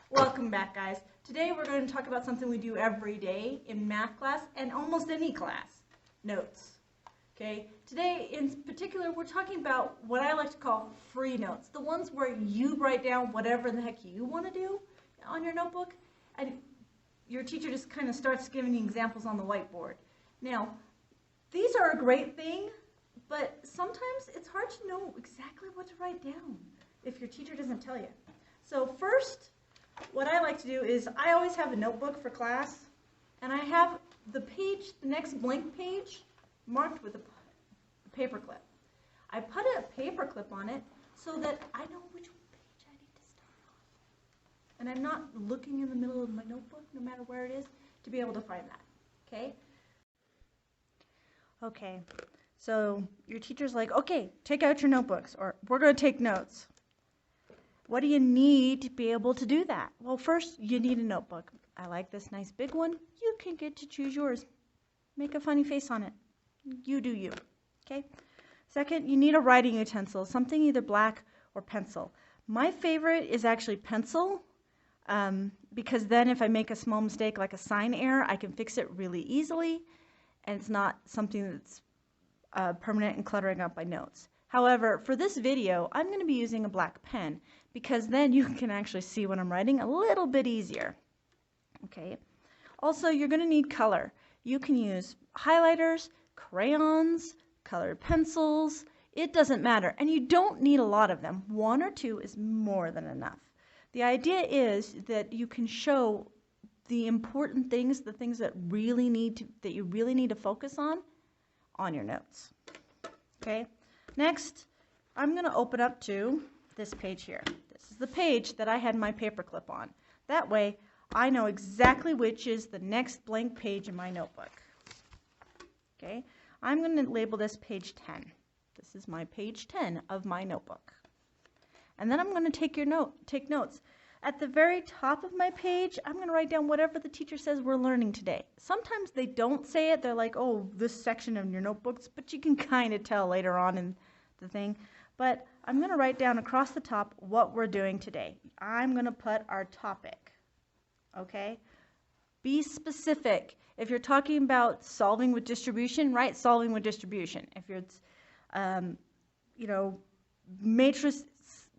Welcome back, guys. Today we're going to talk about something we do every day in math class and almost any class, notes. Okay, today in particular we're talking about what I like to call free notes, the ones where you write down whatever the heck you want to do on your notebook and your teacher just kind of starts giving you examples on the whiteboard. Now, these are a great thing, but sometimes it's hard to know exactly what to write down if your teacher doesn't tell you. So first, what I like to do is I always have a notebook for class, and I have the next blank page, marked with a paper clip. I put a paper clip on it so that I know which page I need to start on. And I'm not looking in the middle of my notebook, no matter where it is, to be able to find that. Okay? Okay, so your teacher's like, okay, take out your notebooks, or we're going to take notes. What do you need to be able to do that? Well, first, you need a notebook. I like this nice big one. You can get to choose yours. Make a funny face on it. You do you. Okay? Second, you need a writing utensil, something either black or pencil. My favorite is actually pencil, because then if I make a small mistake like a sign error, I can fix it really easily, and it's not something that's permanent and cluttering up my notes. However, for this video, I'm going to be using a black pen because then you can actually see what I'm writing a little bit easier. Okay. Also, you're going to need color. You can use highlighters, crayons, colored pencils. It doesn't matter. And you don't need a lot of them. One or two is more than enough. The idea is that you can show the important things, the things that you really need to focus on your notes. Okay? Next, I'm going to open up to this page here. This is the page that I had my paper clip on. That way, I know exactly which is the next blank page in my notebook. Okay? I'm going to label this page 10. This is my page 10 of my notebook. And then I'm going to take notes. At the very top of my page, I'm going to write down whatever the teacher says we're learning today. Sometimes they don't say it. They're like, oh, this section of your notebooks, but you can kind of tell later on in the thing. But I'm going to write down across the top what we're doing today. I'm going to put our topic. Okay? Be specific. If you're talking about solving with distribution, write solving with distribution. If it's,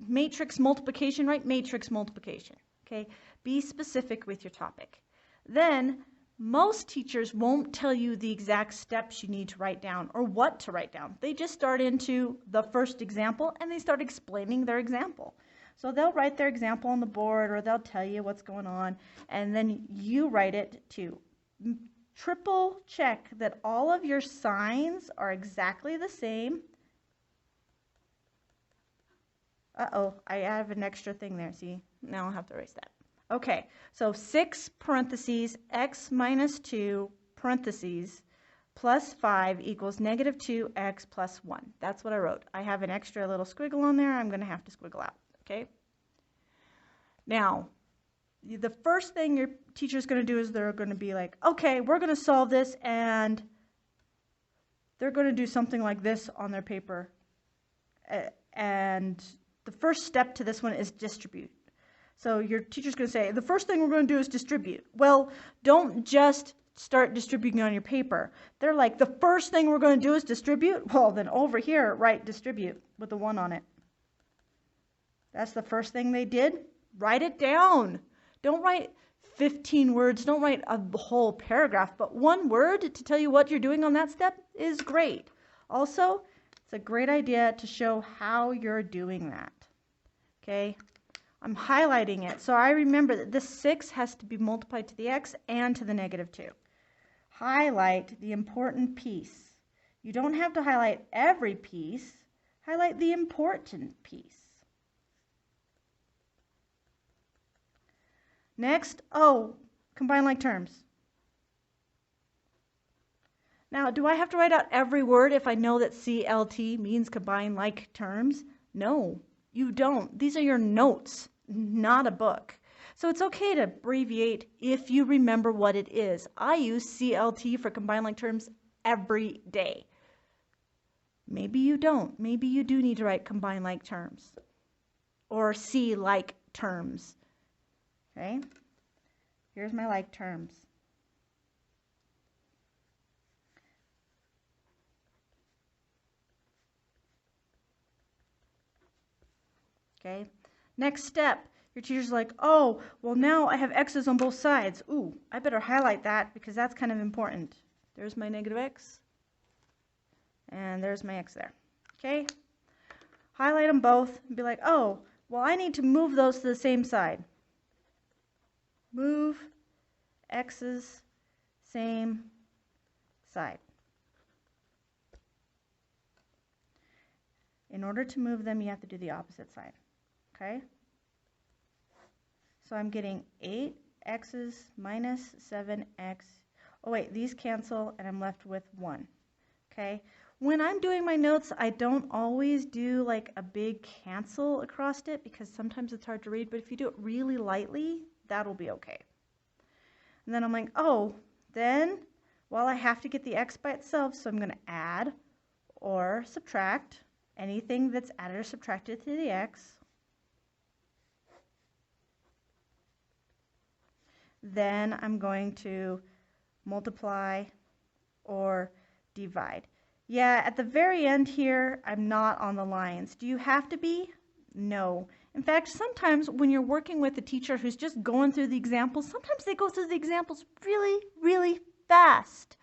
matrix multiplication, right? Matrix multiplication. Okay? Be specific with your topic. Then, most teachers won't tell you the exact steps you need to write down or what to write down. They just start into the first example and they start explaining their example. So they'll write their example on the board or they'll tell you what's going on, and then you write it too. Triple check that all of your signs are exactly the same. Uh-oh, I have an extra thing there, see? Now I'll have to erase that. Okay, so 6 parentheses, x minus 2 parentheses plus 5 equals negative 2x plus 1. That's what I wrote. I have an extra little squiggle on there. I'm going to have to squiggle out, okay? Now, the first thing your teacher's going to do is they're going to be like, okay, we're going to solve this, and they're going to do something like this on their paper. And the first step to this one is distribute. So your teacher's going to say, the first thing we're going to do is distribute. Well, don't just start distributing on your paper. They're like, the first thing we're going to do is distribute? Well, then over here, write distribute with the 1 on it. That's the first thing they did. Write it down. Don't write 15 words. Don't write a whole paragraph. But 1 word to tell you what you're doing on that step is great. Also, it's a great idea to show how you're doing that. Okay? I'm highlighting it so I remember that this 6 has to be multiplied to the x and to the negative 2. Highlight the important piece. You don't have to highlight every piece. Highlight the important piece. Next, combine like terms. Now, do I have to write out every word if I know that CLT means combine like terms? No. You don't. These are your notes, not a book. So it's okay to abbreviate if you remember what it is. I use CLT for combined like terms every day. Maybe you don't. Maybe you do need to write combined like terms or C like terms. Okay? Here's my like terms. Okay? Next step, your teacher's like, oh, well now I have x's on both sides. Ooh, I better highlight that because that's kind of important. There's my negative x, and there's my x there. Okay? Highlight them both and be like, oh, well I need to move those to the same side. Move x's same side. In order to move them, you have to do the opposite side. Okay? So I'm getting 8x's minus 7x. Oh wait, these cancel and I'm left with 1. Okay? When I'm doing my notes, I don't always do like a big cancel across it because sometimes it's hard to read, but if you do it really lightly, that'll be okay. And then I'm like, oh, then, well, I have to get the x by itself, so I'm going to add or subtract anything that's added or subtracted to the x. Then I'm going to multiply or divide. Yeah, at the very end here, I'm not on the lines. Do you have to be? No. In fact, sometimes when you're working with a teacher who's just going through the examples, sometimes they go through the examples really, really fast.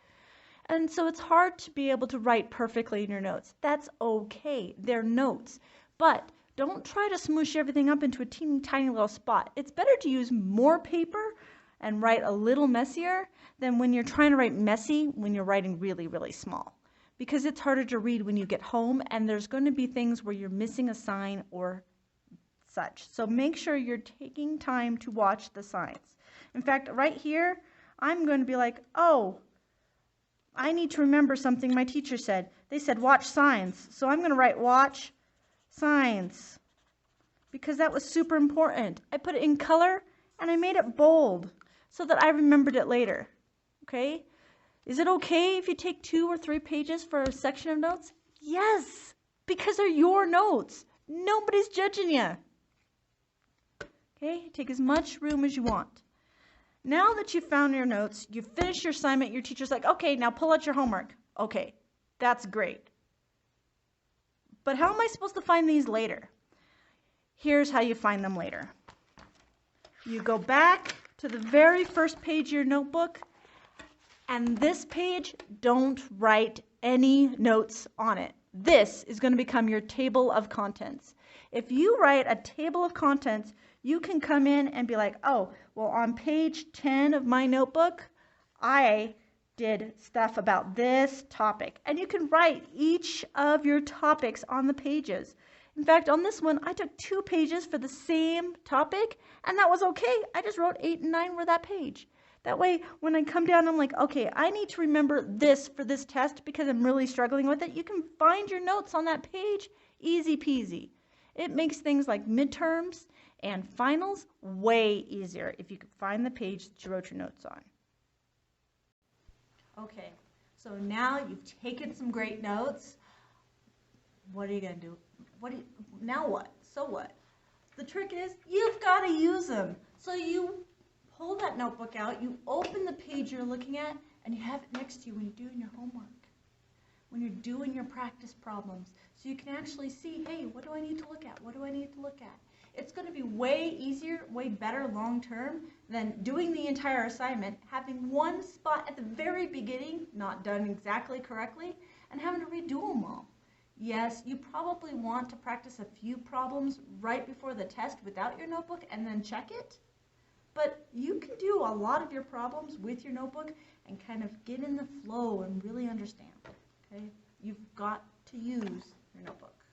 And so it's hard to be able to write perfectly in your notes. That's okay. They're notes. But don't try to smoosh everything up into a teeny tiny little spot. It's better to use more paper and write a little messier than when you're trying to write messy when you're writing really, really small. Because it's harder to read when you get home, and there's going to be things where you're missing a sign or such. So make sure you're taking time to watch the signs. In fact, right here, I'm going to be like, oh, I need to remember something my teacher said. They said watch signs. So I'm going to write watch signs because that was super important. I put it in color and I made it bold so that I remembered it later. Okay? Is it okay if you take 2 or 3 pages for a section of notes? Yes, because they're your notes. Nobody's judging you. Okay? Take as much room as you want. Now that you've found your notes, you've finished your assignment, your teacher's like, okay, now pull out your homework. Okay, that's great. But how am I supposed to find these later? Here's how you find them later. You go back to the very first page of your notebook, and this page, don't write any notes on it. This is going to become your table of contents. If you write a table of contents, you can come in and be like, oh, well, on page 10 of my notebook, I did stuff about this topic. And you can write each of your topics on the pages. In fact, on this one, I took 2 pages for the same topic, and that was okay. I just wrote 8 and 9 were that page. That way, when I come down, I'm like, okay, I need to remember this for this test because I'm really struggling with it. You can find your notes on that page, easy peasy. It makes things like midterms and finals way easier if you can find the page that you wrote your notes on. Okay, so now you've taken some great notes. What are you going to do? Now what? So what? The trick is you've got to use them. So you pull that notebook out, you open the page you're looking at, and you have it next to you when you're doing your homework, when you're doing your practice problems. So you can actually see, hey, what do I need to look at? What do I need to look at? It's going to be way easier, way better long term than doing the entire assignment, having one spot at the very beginning not done exactly correctly, and having to redo them all. Yes, you probably want to practice a few problems right before the test without your notebook and then check it. But you can do a lot of your problems with your notebook and kind of get in the flow and really understand. Okay? You've got to use your notebook.